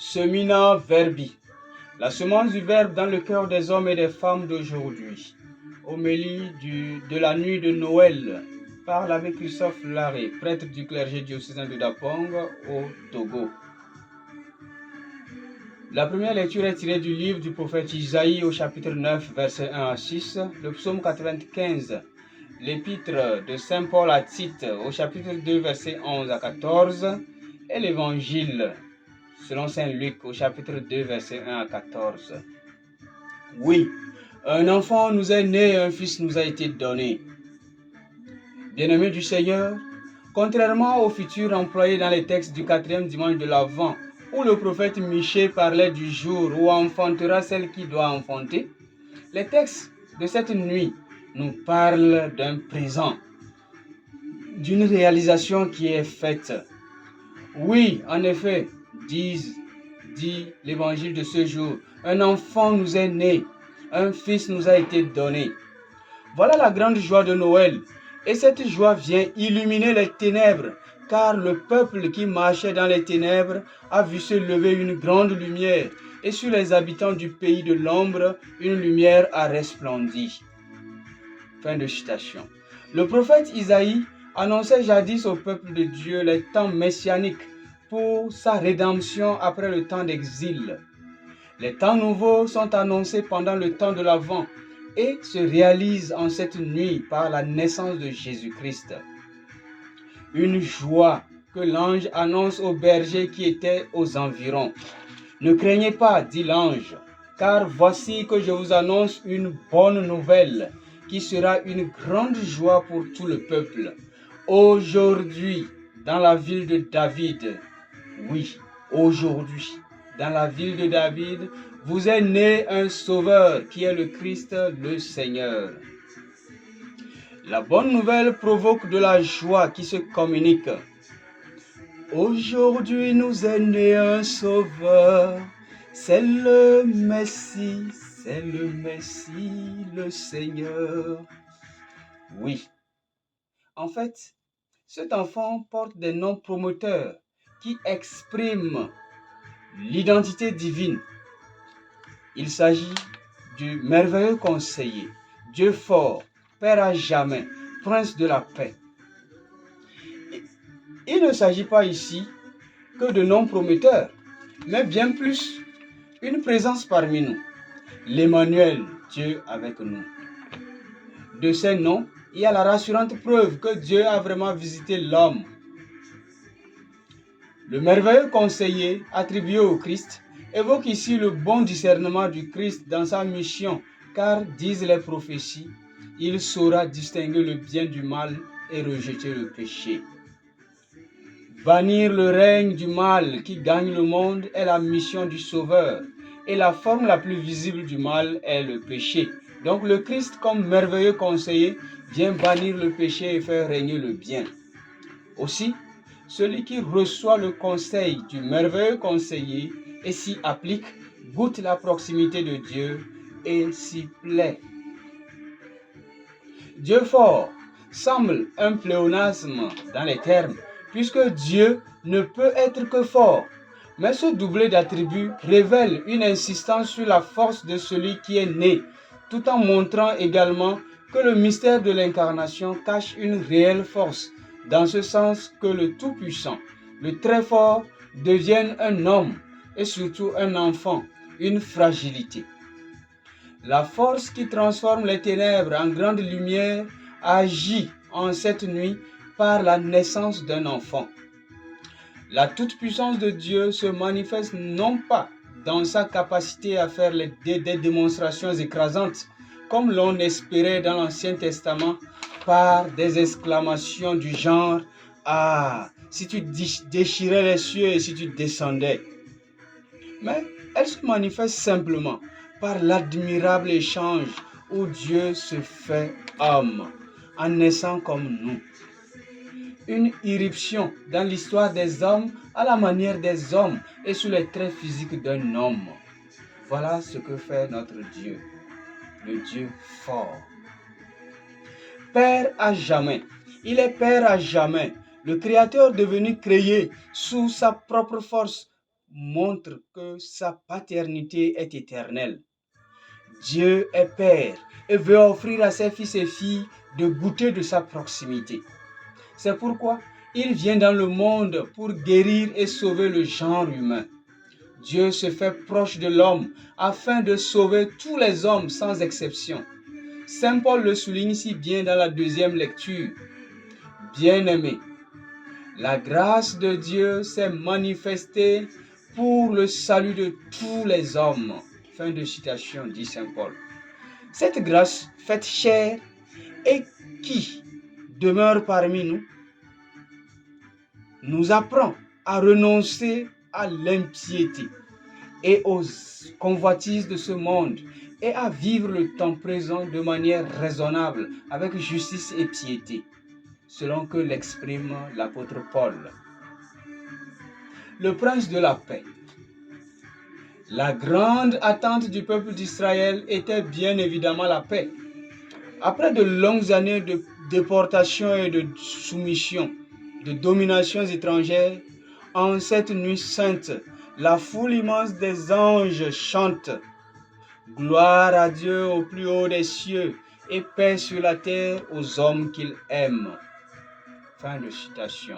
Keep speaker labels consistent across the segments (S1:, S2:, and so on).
S1: Semina Verbi, la semence du Verbe dans le cœur des hommes et des femmes d'aujourd'hui. Homélie de la nuit de Noël par l'abbé Christophe Larré, prêtre du clergé diocésain de Dapong au Togo. La première lecture est tirée du livre du prophète Isaïe au chapitre 9, versets 1 à 6, le psaume 95, l'épître de saint Paul à Tite au chapitre 2, versets 11 à 14, et l'évangile selon saint Luc au chapitre 2, versets 1 à 14. Oui, un enfant nous est né, un fils nous a été donné. Bien-aimés du Seigneur, contrairement au futur employé dans les textes du 4e dimanche de l'Avent, où le prophète Michée parlait du jour où enfantera celle qui doit enfanter, les textes de cette nuit nous parlent d'un présent, d'une réalisation qui est faite. Oui, en effet, dit l'évangile de ce jour, un enfant nous est né, un fils nous a été donné. Voilà la grande joie de Noël, et cette joie vient illuminer les ténèbres, car le peuple qui marchait dans les ténèbres a vu se lever une grande lumière, et sur les habitants du pays de l'ombre, une lumière a resplendi. Fin de citation. Le prophète Isaïe annonçait jadis au peuple de Dieu les temps messianiques pour sa rédemption après le temps d'exil. Les temps nouveaux sont annoncés pendant le temps de l'Avent et se réalisent en cette nuit par la naissance de Jésus-Christ. Une joie que l'ange annonce aux bergers qui étaient aux environs. Ne craignez pas, dit l'ange, car voici que je vous annonce une bonne nouvelle qui sera une grande joie pour tout le peuple. Aujourd'hui, dans la ville de David, oui, aujourd'hui, dans la ville de David, vous est né un sauveur qui est le Christ, le Seigneur. La bonne nouvelle provoque de la joie qui se communique. Aujourd'hui nous est né un sauveur, c'est le Messie, le Seigneur. Oui, en fait, cet enfant porte des noms promoteurs qui expriment l'identité divine. Il s'agit du merveilleux conseiller, Dieu fort, Père à jamais, Prince de la paix. Il ne s'agit pas ici que de noms prometteurs, mais bien plus une présence parmi nous, l'Emmanuel, Dieu avec nous. De ces noms, il y a la rassurante preuve que Dieu a vraiment visité l'homme. Le merveilleux conseiller attribué au Christ évoque ici le bon discernement du Christ dans sa mission, car, disent les prophéties, il saura distinguer le bien du mal et rejeter le péché. Bannir le règne du mal qui gagne le monde est la mission du Sauveur, et la forme la plus visible du mal est le péché. Donc le Christ, comme merveilleux conseiller, vient bannir le péché et faire régner le bien. Aussi, celui qui reçoit le conseil du merveilleux conseiller et s'y applique, goûte la proximité de Dieu et s'y plaît. Dieu fort semble un pléonasme dans les termes, puisque Dieu ne peut être que fort, mais ce doublé d'attributs révèle une insistance sur la force de celui qui est né, tout en montrant également que le mystère de l'incarnation cache une réelle force, dans ce sens que le Tout-Puissant, le Très Fort, devienne un homme et surtout un enfant, une fragilité. La force qui transforme les ténèbres en grande lumière agit en cette nuit par la naissance d'un enfant. La toute-puissance de Dieu se manifeste non pas dans sa capacité à faire des démonstrations écrasantes, comme l'on espérait dans l'Ancien Testament, par des exclamations du genre « Ah, si tu déchirais les cieux et si tu descendais !» Mais elle se manifeste simplement par l'admirable échange où Dieu se fait homme, en naissant comme nous. Une irruption dans l'histoire des hommes à la manière des hommes et sous les traits physiques d'un homme. Voilà ce que fait notre Dieu, le Dieu fort. Père à jamais, il est Père à jamais, le Créateur devenu créé sous sa propre force, montre que sa paternité est éternelle. Dieu est Père et veut offrir à ses fils et filles de goûter de sa proximité. C'est pourquoi il vient dans le monde pour guérir et sauver le genre humain. Dieu se fait proche de l'homme afin de sauver tous les hommes sans exception. Saint Paul le souligne si bien dans la deuxième lecture. Bien-aimés, la grâce de Dieu s'est manifestée pour le salut de tous les hommes. Fin de citation, dit Saint Paul. Cette grâce faite chair et qui demeure parmi nous, nous apprend à renoncer à l'impiété et aux convoitises de ce monde et à vivre le temps présent de manière raisonnable avec justice et piété, selon que l'exprime l'apôtre Paul. Le prince de la paix. La grande attente du peuple d'Israël était bien évidemment la paix. Après de longues années de déportation et de soumission, de dominations étrangères, en cette nuit sainte, la foule immense des anges chante « Gloire à Dieu au plus haut des cieux et paix sur la terre aux hommes qu'il aime. » Fin de citation.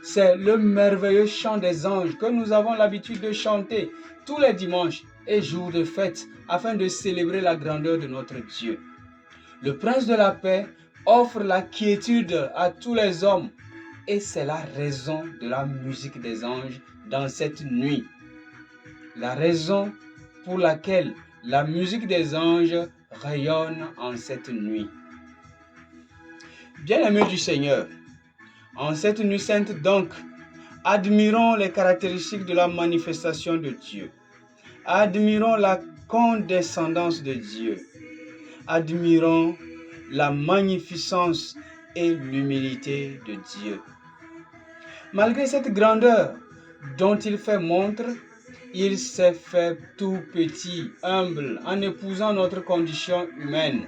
S1: C'est le merveilleux chant des anges que nous avons l'habitude de chanter tous les dimanches et jours de fête afin de célébrer la grandeur de notre Dieu. Le prince de la paix offre la quiétude à tous les hommes et c'est la raison de la musique des anges dans cette nuit. La raison pour laquelle la musique des anges rayonne en cette nuit. Bien-aimés du Seigneur, en cette nuit sainte donc, admirons les caractéristiques de la manifestation de Dieu. Admirons la condescendance de Dieu. Admirons la magnificence et l'humilité de Dieu. Malgré cette grandeur dont il fait montre, il s'est fait tout petit, humble, en épousant notre condition humaine.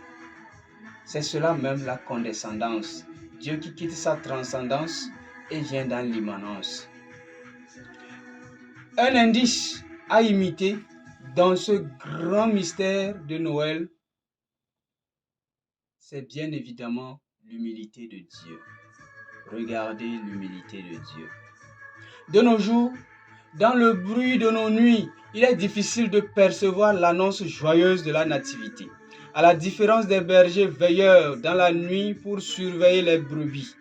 S1: C'est cela même la condescendance. Dieu qui quitte sa transcendance et vient dans l'immanence. Un indice à imiter dans ce grand mystère de Noël, c'est bien évidemment l'humilité de Dieu. Regardez l'humilité de Dieu. De nos jours, dans le bruit de nos nuits, il est difficile de percevoir l'annonce joyeuse de la nativité. À la différence des bergers veilleurs dans la nuit pour surveiller les brebis.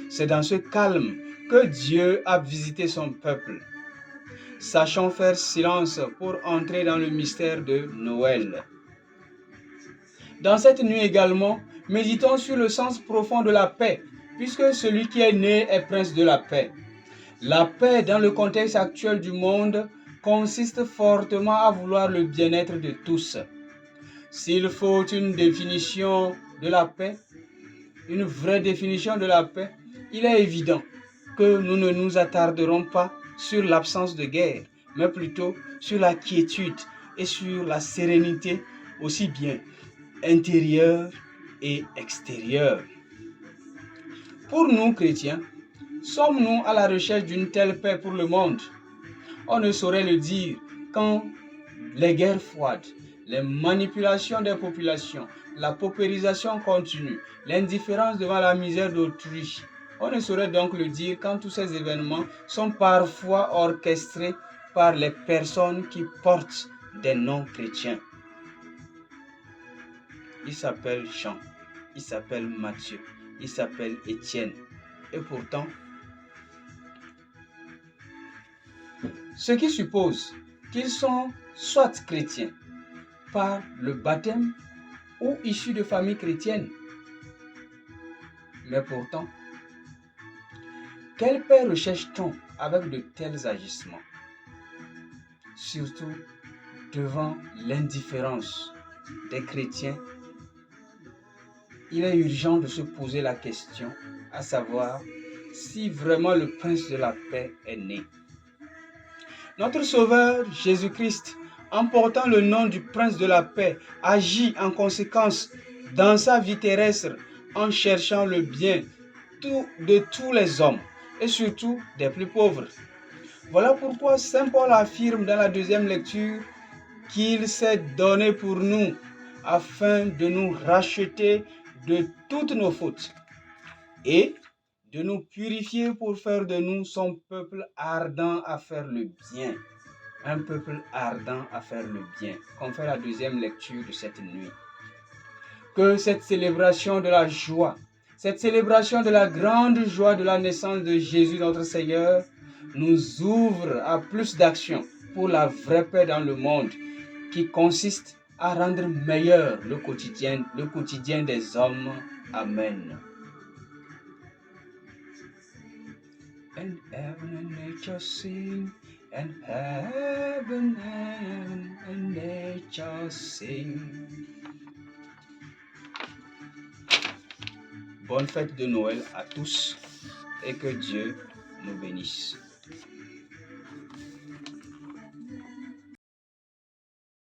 S1: C'est dans ce calme que Dieu a visité son peuple. Sachons faire silence pour entrer dans le mystère de Noël. Dans cette nuit également, méditons sur le sens profond de la paix, puisque celui qui est né est prince de la paix. La paix dans le contexte actuel du monde consiste fortement à vouloir le bien-être de tous. S'il faut une définition de la paix, une vraie définition de la paix, il est évident que nous ne nous attarderons pas sur l'absence de guerre, mais plutôt sur la quiétude et sur la sérénité, aussi bien intérieure et extérieure. Pour nous, chrétiens, sommes-nous à la recherche d'une telle paix pour le monde? On ne saurait le dire quand les guerres froides, les manipulations des populations, la paupérisation continue, l'indifférence devant la misère d'autrui. On ne saurait donc le dire quand tous ces événements sont parfois orchestrés par les personnes qui portent des noms chrétiens. Il s'appelle Jean, il s'appelle Matthieu, il s'appelle Étienne. Et pourtant, ce qui suppose qu'ils sont soit chrétiens par le baptême ou issus de familles chrétiennes. Mais pourtant, quelle paix recherche-t-on avec de tels agissements? Surtout devant l'indifférence des chrétiens, il est urgent de se poser la question, à savoir si vraiment le prince de la paix est né. Notre Sauveur Jésus-Christ, en portant le nom du prince de la paix, agit en conséquence dans sa vie terrestre en cherchant le bien de tous les hommes et surtout des plus pauvres. Voilà pourquoi Saint Paul affirme dans la deuxième lecture qu'il s'est donné pour nous afin de nous racheter de toutes nos fautes et de nous purifier pour faire de nous son peuple ardent à faire le bien. Un peuple ardent à faire le bien, qu'on fait la deuxième lecture de cette nuit. Que cette célébration de la joie, cette célébration de la grande joie de la naissance de Jésus notre Seigneur nous ouvre à plus d'actions pour la vraie paix dans le monde qui consiste à rendre meilleur le quotidien des hommes. Amen. And heaven and nature sing, and heaven and nature sing. Bonne fête de Noël à tous et que Dieu nous bénisse.